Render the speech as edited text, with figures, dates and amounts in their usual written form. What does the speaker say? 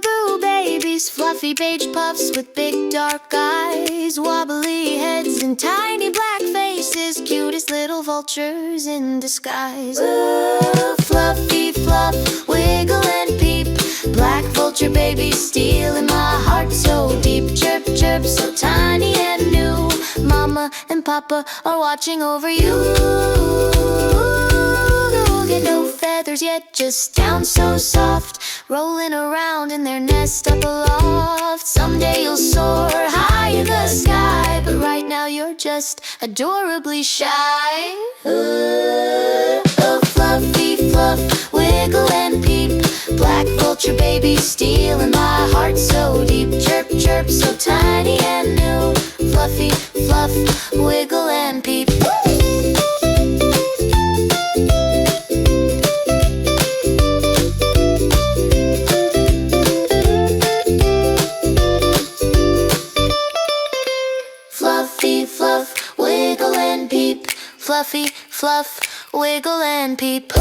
Vulture babies, fluffy beige puffs with big dark eyes, wobbly heads and tiny black faces, cutest little vultures in disguise. Ooh, fluffy fluff, wiggle and peep, black vulture babies stealing my heart so deep. Chirp chirp, so tiny and new, Mama and Papa are watching over you. Get no feathers yet, just down so soft, rolling around in their nest up aloft. Someday you'll soar high in the sky, but right now you're just adorably shy. Oh, fluffy fluff, wiggle and peep, black vulture baby stealing my heart so deep. Chirp chirp, so tiny and new, fluffy fluff, wiggle and peep. Fluffy fluff, wiggle and peep, fluffy fluff, wiggle and peep.